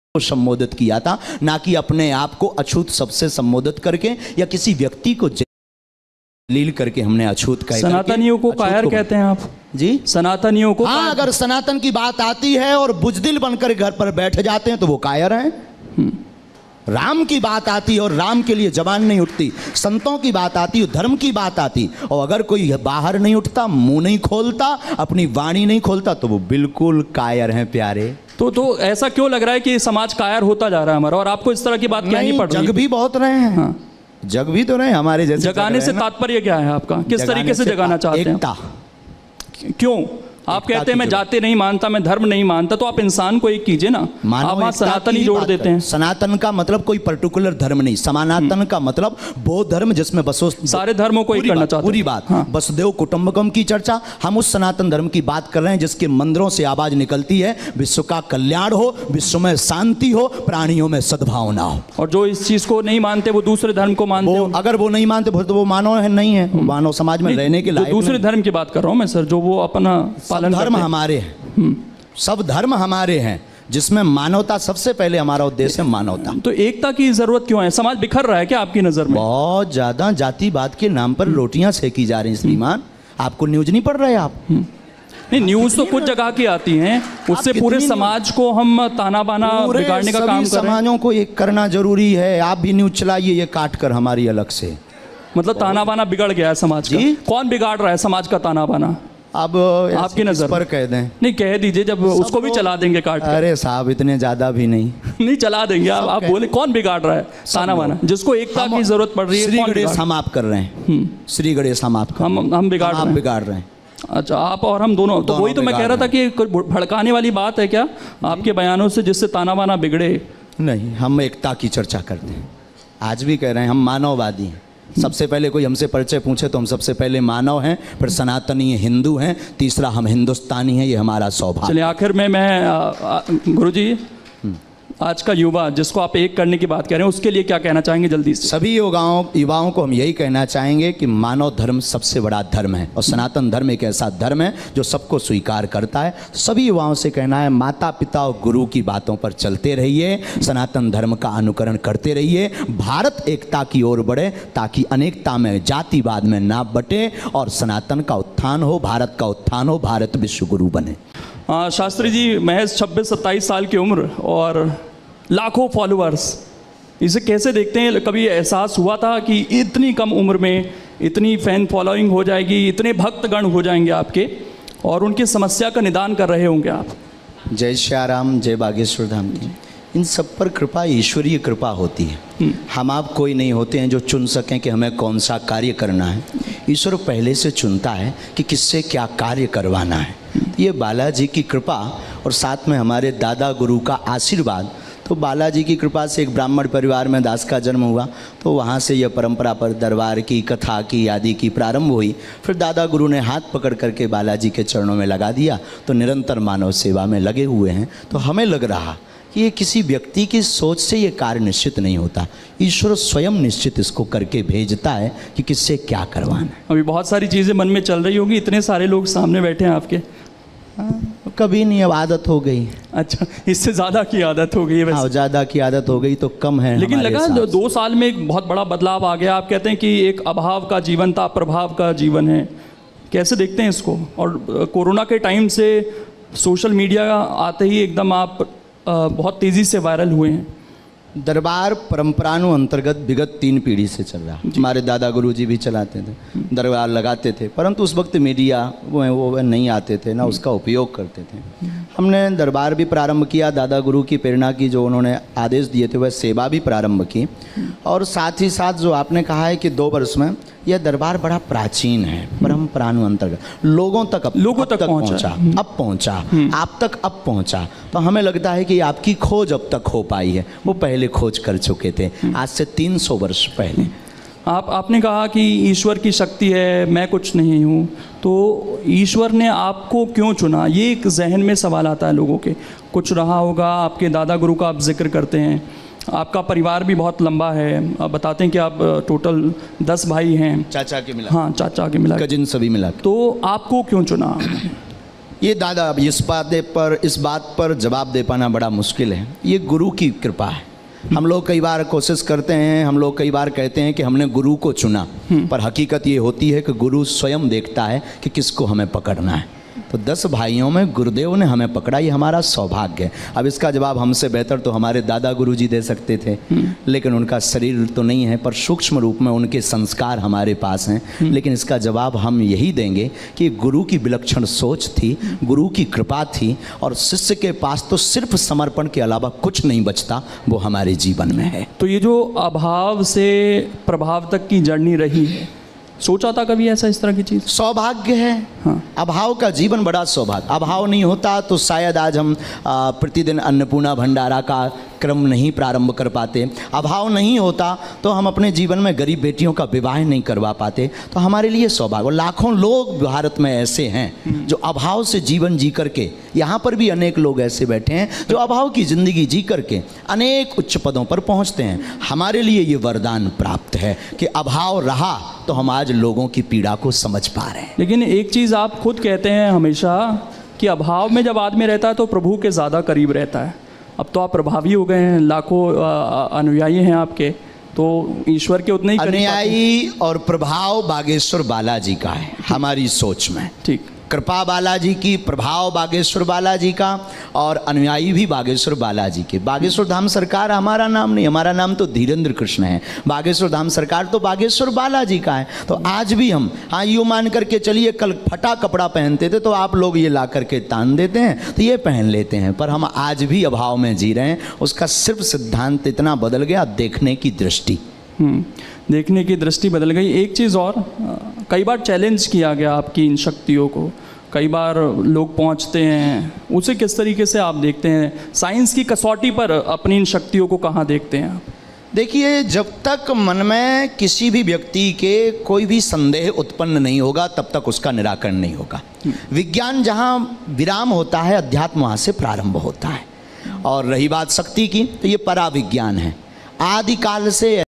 को संबोधित किया था, ना कि अपने आप को अछूत सबसे संबोधित करके या किसी व्यक्ति को लील करके हमने अछूत कहा। सनातनियों को कायर कहते हैं आप जी? सनातनियों को हाँ, अगर सनातन की बात आती है और बुजदिल बनकर घर पर बैठ जाते हैं तो वो कायर हैं। राम की बात आती है और राम के लिए जबान नहीं उठती, संतों की बात आती है, धर्म की बात आती, और अगर कोई बाहर नहीं उठता, मुंह नहीं खोलता, अपनी वाणी नहीं खोलता, तो वो बिल्कुल कायर हैं प्यारे। तो ऐसा क्यों लग रहा है कि समाज कायर होता जा रहा है हमारा, और आपको इस तरह की बात कहनी पड़ रही है? जग भी बहुत रहे हैं। हाँ। जग भी तो रहे हमारे जैसे। जगाने से तात्पर्य क्या है आपका? किस तरीके से जगाना चाहते हैं? एकता। क्यों? आप कहते हैं मैं जाति नहीं मानता, मैं धर्म नहीं मानता, तो आप इंसान को एक कीजिए ना। आप वहाँ सनातनी जोड़ देते हैं। सनातन का मतलब कोई पर्टिकुलर धर्म नहीं, सनातन का मतलब बौद्ध धर्म जिसमें बसो सारे धर्मों को एक करना चाहते हैं। पूरी बात। हाँ। वसुदेव कुटुंबकम की चर्चा, हम उस सनातन धर्म की बात कर रहे हैं जिसके मंदिरों से आवाज निकलती है विश्व का कल्याण हो, विश्व में शांति हो, प्राणियों में सद्भावना हो। और जो इस चीज को नहीं मानते वो दूसरे धर्म को मानते हैं। अगर वो नहीं मानते तो वो मानव है, नहीं है, मानव समाज में रहने के लायक। दूसरे धर्म की बात कर रहा हूँ मैं सर, जो वो अपना पालन। धर्म हमारे हैं, सब धर्म हमारे हैं, जिसमें मानवता सबसे पहले, हमारा उद्देश्य है मानवता। तो एकता की जरूरत क्यों है? समाज बिखर रहा है क्या आपकी नजर में? बहुत ज्यादा जातिवाद के नाम पर रोटियां सेकी जा रही हैं श्रीमान। आपको न्यूज नहीं पढ़ रहे आप? नहीं, न्यूज तो कुछ जगह की आती हैं, उससे पूरे समाज को हम ताना बाना बिगाड़ने का काम कर रहे हैं। समाजों को एक करना जरूरी है। आप भी न्यूज चलाइए ये काट कर हमारी अलग से। मतलब ताना बाना बिगड़ गया है समाज का। कौन बिगाड़ रहा है समाज का ताना बाना? अब आपकी नजर पर कह दें? नहीं, कह दीजिए, जब उसको भी चला देंगे काट कर। अरे साहब, इतने ज्यादा भी नहीं। नहीं, चला देंगे। आप बोले कौन बिगाड़ रहा है ताना बाना, जिसको एकता की जरूरत पड़ रही है? श्री गणेश हम आप कर रहे हैं, श्री गणेश हम आप हम बिगाड़ रहे हैं। अच्छा, आप और हम दोनों। तो वही तो मैं कह रहा था कि भड़काने वाली बात है क्या आपके बयानों से, जिससे ताना बाना बिगड़े? नहीं, हम एकता की चर्चा करते हैं। आज भी कह रहे हैं हम मानववादी हैं। सबसे पहले कोई हमसे परिचय पूछे तो हम सबसे पहले मानव हैं, फिर सनातनी हिंदू हैं, तीसरा हम हिंदुस्तानी हैं। ये हमारा सौभाग्य। चलिए, आखिर में मैं गुरुजी, आज का युवा जिसको आप एक करने की बात कह रहे हैं, उसके लिए क्या कहना चाहेंगे जल्दी से? सभी युवाओं को हम यही कहना चाहेंगे कि मानव धर्म सबसे बड़ा धर्म है, और सनातन धर्म एक ऐसा धर्म है जो सबको स्वीकार करता है। सभी युवाओं से कहना है, माता पिता और गुरु की बातों पर चलते रहिए, सनातन धर्म का अनुकरण करते रहिए, भारत एकता की ओर बढ़े, ताकि अनेकता में, जातिवाद में ना बटे, और सनातन का उत्थान हो, भारत का उत्थान हो, भारत विश्व गुरु बने। शास्त्री जी, महज 26-27 साल की उम्र और लाखों फॉलोअर्स, इसे कैसे देखते हैं? कभी एहसास हुआ था कि इतनी कम उम्र में इतनी फैन फॉलोइंग हो जाएगी, इतने भक्तगण हो जाएंगे आपके, और उनकी समस्या का निदान कर रहे होंगे आप? जय श्याराम, जय बागेश्वर धाम की। इन सब पर कृपा, ईश्वरीय कृपा होती है। हम आप कोई नहीं होते हैं जो चुन सकें कि हमें कौन सा कार्य करना है। ईश्वर पहले से चुनता है कि किससे क्या कार्य करवाना है। ये बालाजी की कृपा और साथ में हमारे दादा गुरु का आशीर्वाद। तो बालाजी की कृपा से एक ब्राह्मण परिवार में दास का जन्म हुआ, तो वहाँ से यह परंपरा पर दरबार की, कथा की, आदि की प्रारंभ हुई। फिर दादा गुरु ने हाथ पकड़ करके बालाजी के चरणों में लगा दिया, तो निरंतर मानव सेवा में लगे हुए हैं। तो हमें लग रहा कि ये किसी व्यक्ति की सोच से ये कार्य निश्चित नहीं होता, ईश्वर स्वयं निश्चित इसको करके भेजता है कि किससे क्या करवाना है। अभी बहुत सारी चीज़ें मन में चल रही होगी, इतने सारे लोग सामने बैठे हैं आपके। कभी नहीं, अब आदत हो गई। अच्छा, इससे ज़्यादा की आदत हो गई है? हाँ, ज़्यादा की आदत हो गई तो कम है। लेकिन लगा 2 साल में एक बहुत बड़ा बदलाव आ गया। आप कहते हैं कि एक अभाव का जीवन था, प्रभाव का जीवन है। कैसे देखते हैं इसको? और कोरोना के टाइम से सोशल मीडिया आते ही एकदम आप बहुत तेज़ी से वायरल हुए हैं। दरबार परंपरानु अंतर्गत विगत 3 पीढ़ी से चल रहा। हमारे दादा गुरु जी भी चलाते थे, दरबार लगाते थे, परंतु उस वक्त मीडिया वो नहीं आते थे, ना उसका उपयोग करते थे। हमने दरबार भी प्रारंभ किया, दादा गुरु की प्रेरणा की, जो उन्होंने आदेश दिए थे वह सेवा भी प्रारंभ की। और साथ ही साथ जो आपने कहा है कि 2 वर्ष में यह दरबार बड़ा प्राचीन है, परंपरानु अंतर्गत लोगों तक पहुंचा, अब पहुंचा, आप तक अब पहुंचा। तो हमें लगता है कि आपकी खोज अब तक हो पाई है, वो पहले खोज कर चुके थे, आज से 300 वर्ष पहले। आपने कहा कि ईश्वर की शक्ति है, मैं कुछ नहीं हूँ, तो ईश्वर ने आपको क्यों चुना? ये एक जहन में सवाल आता है लोगों के। कुछ रहा होगा, आपके दादा गुरु का आप जिक्र करते हैं, आपका परिवार भी बहुत लंबा है, आप बताते हैं कि आप टोटल 10 भाई हैं, चाचा के मिला। हाँ, चाचा के मिला, कजिन सभी मिला। तो आपको क्यों चुना? ये दादा इस बात पर जवाब दे पाना बड़ा मुश्किल है। ये गुरु की कृपा है। हम लोग कई बार कोशिश करते हैं, हम लोग कई बार कहते हैं कि हमने गुरु को चुना, पर हकीकत ये होती है कि गुरु स्वयं देखता है कि किसको हमें पकड़ना है। तो 10 भाइयों में गुरुदेव ने हमें पकड़ा, ये हमारा सौभाग्य है। अब इसका जवाब हमसे बेहतर तो हमारे दादा गुरुजी दे सकते थे, लेकिन उनका शरीर तो नहीं है, पर सूक्ष्म रूप में उनके संस्कार हमारे पास हैं। लेकिन इसका जवाब हम यही देंगे कि गुरु की विलक्षण सोच थी, गुरु की कृपा थी, और शिष्य के पास तो सिर्फ समर्पण के अलावा कुछ नहीं बचता, वो हमारे जीवन में है। तो ये जो अभाव से प्रभाव तक की जर्नी रही है, सोचा था कभी ऐसा इस तरह की चीज़? सौभाग्य है। हाँ। अभाव का जीवन बड़ा सौभाग्य। अभाव नहीं होता तो शायद आज हम प्रतिदिन अन्नपूर्णा भंडारा का क्रम नहीं प्रारंभ कर पाते। अभाव नहीं होता तो हम अपने जीवन में गरीब बेटियों का विवाह नहीं करवा पाते। तो हमारे लिए सौभाग्य। और लाखों लोग भारत में ऐसे हैं जो अभाव से जीवन जी करके, यहाँ पर भी अनेक लोग ऐसे बैठे हैं जो अभाव की ज़िंदगी जी करके अनेक उच्च पदों पर पहुँचते हैं। हमारे लिए ये वरदान प्राप्त है कि अभाव रहा तो हम आज लोगों की पीड़ा को समझ पा रहे हैं। लेकिन एक चीज़ आप खुद कहते हैं हमेशा कि अभाव में जब आदमी रहता है तो प्रभु के ज़्यादा करीब रहता है। अब तो आप प्रभावी हो गए हैं, लाखों अनुयायी हैं आपके, तो ईश्वर के उतने ही अनुयायी और प्रभाव बागेश्वर बालाजी का है हमारी सोच में। ठीक, कृपा बालाजी की, प्रभाव बागेश्वर बालाजी का, और अनुयायी भी बागेश्वर बालाजी के। बागेश्वर धाम सरकार हमारा नाम नहीं, हमारा नाम तो धीरेन्द्र कृष्ण है। बागेश्वर धाम सरकार तो बागेश्वर बालाजी का है। तो आज भी हम, हाँ, यूँ मान करके चलिए, कल फटा कपड़ा पहनते थे तो आप लोग ये ला करके तान देते हैं तो ये पहन लेते हैं, पर हम आज भी अभाव में जी रहे हैं। उसका सिर्फ सिद्धांत इतना बदल गया, देखने की दृष्टि। देखने की दृष्टि बदल गई। एक चीज़ और, कई बार चैलेंज किया गया आपकी इन शक्तियों को, कई बार लोग पहुंचते हैं, उसे किस तरीके से आप देखते हैं? साइंस की कसौटी पर अपनी इन शक्तियों को कहाँ देखते हैं आप? देखिए, जब तक मन में किसी भी व्यक्ति के कोई भी संदेह उत्पन्न नहीं होगा तब तक उसका निराकरण नहीं होगा। विज्ञान जहाँ विराम होता है, अध्यात्म वहाँ से प्रारंभ होता है। और रही बात शक्ति की, तो ये पराविज्ञान है। आदिकाल से